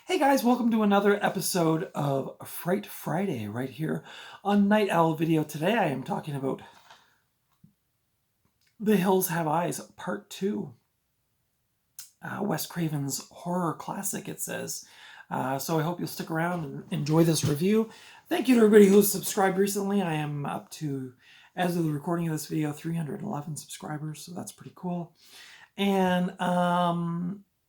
Hey guys, welcome to another episode of Fright Friday right here on Night Owl Video. Today I am talking about The Hills Have Eyes Part 2. Wes Craven's horror classic, it says. So I hope you'll stick around and enjoy this review. Thank you to everybody who's subscribed recently. I am up to, as of the recording of this video, 311 subscribers, so that's pretty cool. And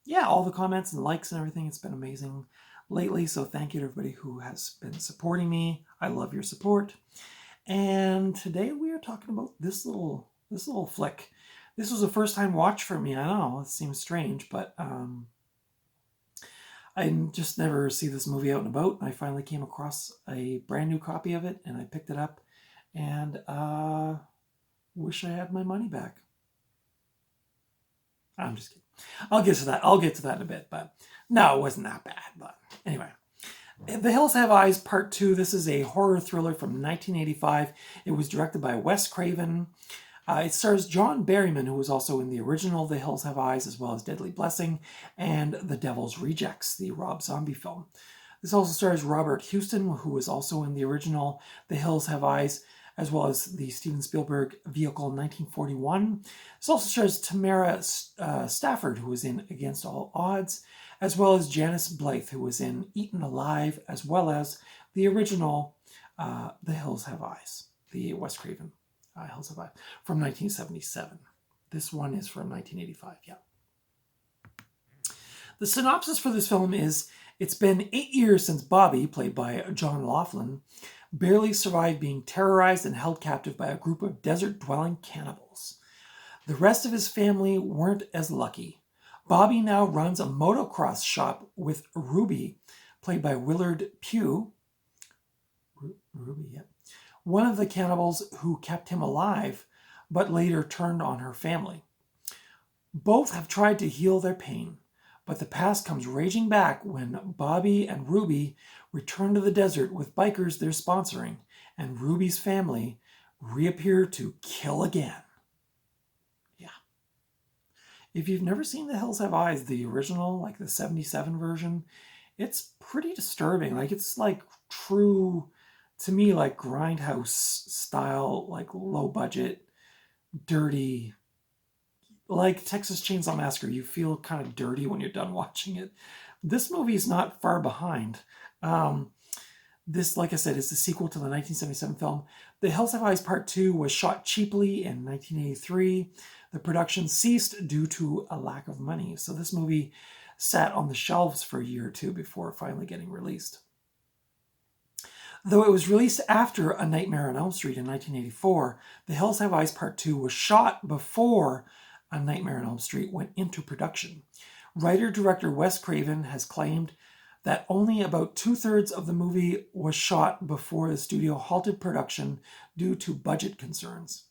yeah, all the comments and likes and everything, it's been amazing lately. So thank you to everybody who has been supporting me. I love your support. And today we are talking about this little flick. This was a first time watch for me. I know it seems strange, but I just never see this movie out and about. I finally came across a brand new copy of it and I picked it up and wish I had my money back. I'm just kidding. I'll get to that. I'll get to that in a bit, but no, it wasn't that bad. But anyway, The Hills Have Eyes Part 2. This is a horror thriller from 1985. It was directed by Wes Craven. It stars John Barrowman, who was also in the original The Hills Have Eyes, as well as Deadly Blessing, and The Devil's Rejects, the Rob Zombie film. This also stars Robert Houston, who was also in the original The Hills Have Eyes, as well as the Steven Spielberg vehicle 1941. This also stars Tamara Stafford, who was in Against All Odds, as well as Janice Blythe, who was in Eaten Alive, as well as the original The Hills Have Eyes, the Wes Craven Hills Have Eyes from 1977. This one is from 1985, yeah. The synopsis for this film is, it's been 8 years since Bobby, played by John Laughlin, barely survived being terrorized and held captive by a group of desert-dwelling cannibals. The rest of his family weren't as lucky. Bobby now runs a motocross shop with Ruby, played by Willard Pugh. Ruby, yeah. One of the cannibals who kept him alive, but later turned on her family. Both have tried to heal their pain, but the past comes raging back when Bobby and Ruby return to the desert with bikers they're sponsoring, and Ruby's family reappear to kill again. Yeah. If you've never seen The Hills Have Eyes, the original, like the 77 version, it's pretty disturbing. Like, it's like true, to me, like Grindhouse style, like low budget, dirty, like Texas Chainsaw Massacre. You feel kind of dirty when you're done watching it. This movie is not far behind. This, like I said, is the sequel to the 1977 film. The Hills Have Eyes Part 2 was shot cheaply in 1983. The production ceased due to a lack of money. So this movie sat on the shelves for a year or two before finally getting released. Though it was released after A Nightmare on Elm Street in 1984, The Hills Have Eyes Part 2 was shot before A Nightmare on Elm Street went into production. Writer-director Wes Craven has claimed that only about 2/3 of the movie was shot before the studio halted production due to budget concerns.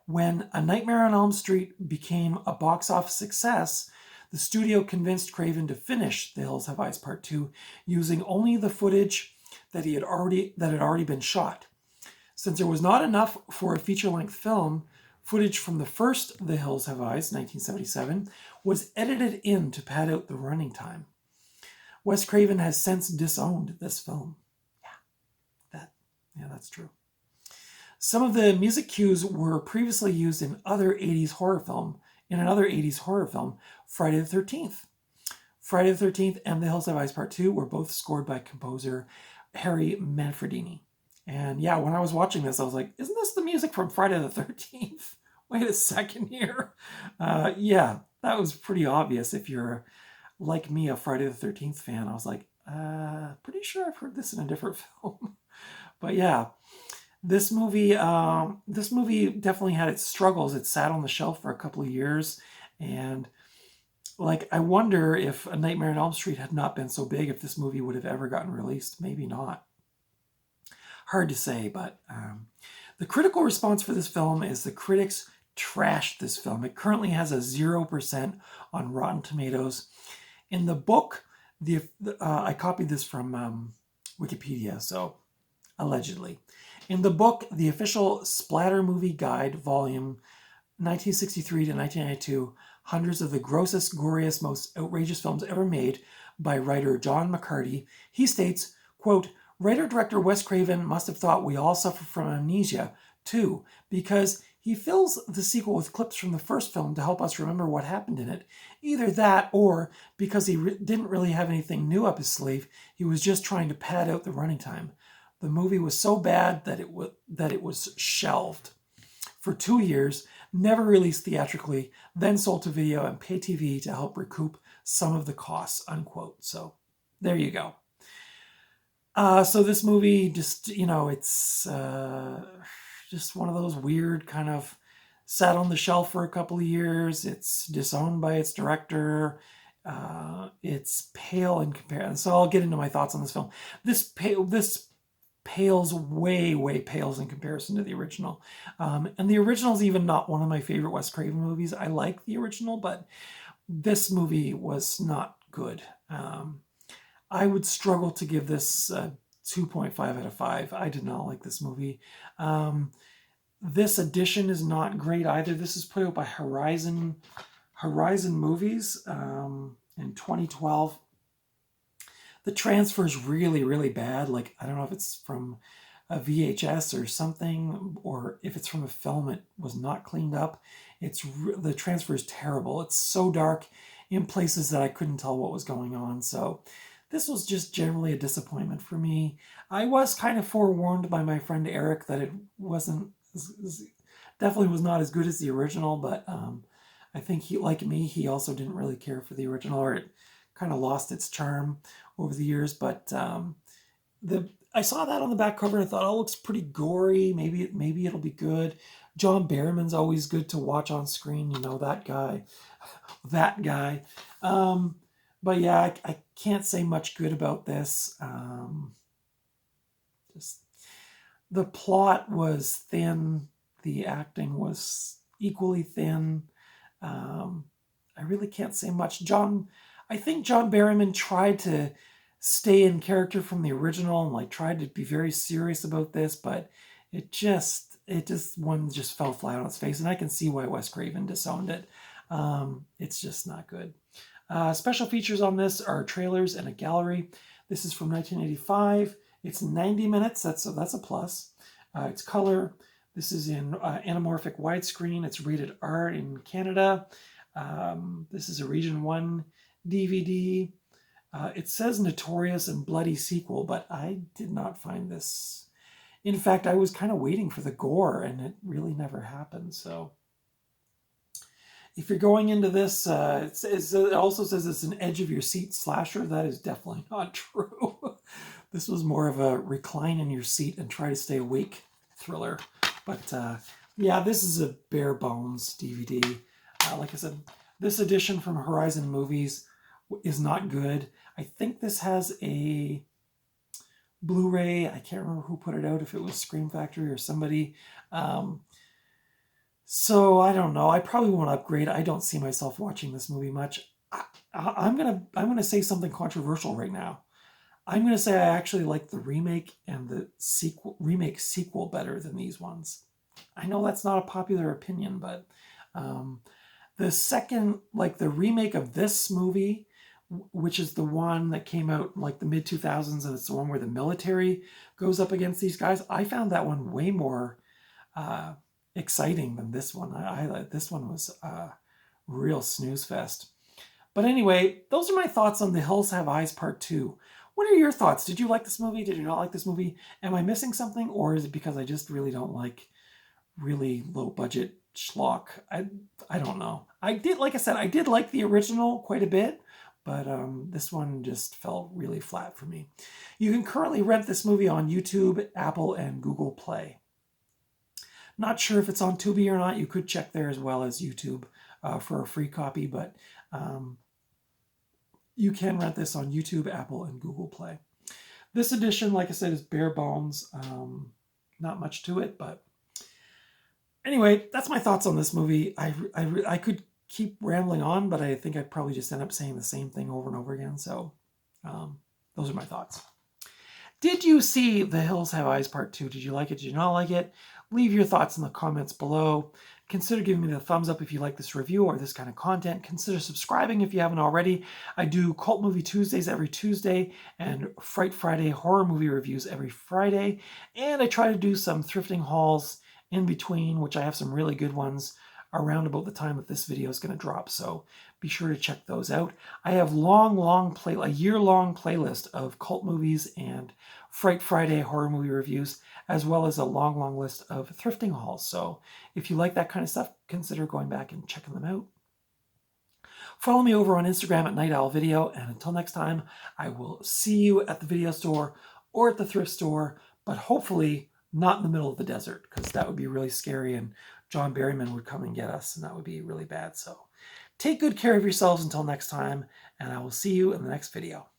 When A Nightmare on Elm Street became a box office success, the studio convinced Craven to finish The Hills Have Eyes Part 2 using only the footage that had already been shot. Since there was not enough for a feature-length film, footage from the first The Hills Have Eyes, 1977, was edited in to pad out the running time. Wes Craven has since disowned this film. Yeah, that's true. Some of the music cues were previously used in another 80s horror film, Friday the 13th. Friday the 13th and The Hills Have Eyes Part 2 were both scored by composer Harry Manfredini. And yeah, when I was watching this, I was like, isn't this the music from Friday the 13th? Wait a second here. Yeah, that was pretty obvious. If you're, like me, a Friday the 13th fan, I was like, pretty sure I've heard this in a different film. But yeah, this movie definitely had its struggles. It sat on the shelf for a couple of years. And like, I wonder if A Nightmare on Elm Street had not been so big, if this movie would have ever gotten released. Maybe not. Hard to say, but the critical response for this film is the critics trashed this film. It currently has a 0% on Rotten Tomatoes. In the book, I copied this from Wikipedia, so allegedly. In the book, The Official Splatter Movie Guide, volume 1963 to 1992, hundreds of the grossest, goriest, most outrageous films ever made by writer John McCarty, he states, quote, "Writer-director Wes Craven must have thought we all suffer from amnesia, too, because he fills the sequel with clips from the first film to help us remember what happened in it. Either that, or because he didn't really have anything new up his sleeve, he was just trying to pad out the running time. The movie was so bad that it was shelved for 2 years, never released theatrically, then sold to video and pay TV to help recoup some of the costs," unquote. So there you go. So this movie just, it's just one of those weird kind of sat on the shelf for a couple of years. It's disowned by its director. It's pale in comparison. So I'll get into my thoughts on this film. This pales way pales in comparison to the original. And the original is even not one of my favorite Wes Craven movies. I like the original, but this movie was not good. I would struggle to give this 2.5 out of 5. I did not like this movie. This edition is not great either. This is put out by Horizon Movies in 2012. The transfer is really bad. Like, I don't know if it's from a VHS or something, or if it's from a film, it was not cleaned up. The transfer is terrible. It's so dark in places that I couldn't tell what was going on. So this was just generally a disappointment for me. I was kind of forewarned by my friend Eric that it definitely was not as good as the original, but I think he, like me, he also didn't really care for the original, or it kind of lost its charm over the years. But I saw that on the back cover and I thought, oh, it looks pretty gory. Maybe it'll be good. John Barrowman's always good to watch on screen. You know, that guy. But yeah, I can't say much good about this. Just the plot was thin. The acting was equally thin. I really can't say much. I think John Barrowman tried to stay in character from the original and tried to be very serious about this, but one just fell flat on its face, and I can see why Wes Craven disowned it. It's just not good. Special features on this are trailers and a gallery. This is from 1985. It's 90 minutes. That's a plus. It's color. This is in anamorphic widescreen. It's rated R in Canada. This is a Region 1 DVD. It says Notorious and Bloody Sequel, but I did not find this. In fact, I was kind of waiting for the gore, and it really never happened. So if you're going into this, it also says it's an edge-of-your-seat slasher. That is definitely not true. This was more of a recline in your seat and try to stay awake thriller. But yeah, this is a bare bones DVD. Like I said, this edition from Horizon Movies is not good. I think this has a Blu-ray. I can't remember who put it out, if it was Scream Factory or somebody. So I don't know. I probably won't upgrade. I don't see myself watching this movie much. I'm gonna say something controversial right now. I'm gonna say I actually like the remake and the remake sequel better than these ones. I know that's not a popular opinion, but the second, the remake of this movie, which is the one that came out in the mid 2000s, and it's the one where the military goes up against these guys. I found that one way more exciting than this one. This one was a real snooze fest. But anyway, those are my thoughts on The Hills Have Eyes Part 2. What are your thoughts? Did you like this movie? Did you not like this movie? Am I missing something? Or is it because I just really don't like really low budget schlock? I don't know. Like I said, I did like the original quite a bit, but this one just fell really flat for me. You can currently rent this movie on YouTube, Apple, and Google Play. Not sure if it's on Tubi or not. You could check there as well as YouTube for a free copy, but you can rent this on YouTube, Apple, and Google Play. This edition, like I said, is bare bones. Not much to it, but anyway, that's my thoughts on this movie. I could keep rambling on, but I think I'd probably just end up saying the same thing over and over again. So those are my thoughts. Did you see The Hills Have Eyes Part 2? Did you like it? Did you not like it? Leave your thoughts in the comments below. Consider giving me the thumbs up if you like this review or this kind of content. Consider subscribing if you haven't already. I do Cult Movie Tuesdays every Tuesday and Fright Friday horror movie reviews every Friday. And I try to do some thrifting hauls in between, which I have some really good ones around about the time that this video is going to drop. So be sure to check those out. I have a year-long playlist of cult movies and Fright Friday horror movie reviews, as well as a long list of thrifting hauls. So if you like that kind of stuff, consider going back and checking them out. Follow me over on Instagram at Night Owl Video, and until next time, I will see you at the video store or at the thrift store, but hopefully not in the middle of the desert, because that would be really scary and John Berryman would come and get us, and that would be really bad. So take good care of yourselves until next time, and I will see you in the next video.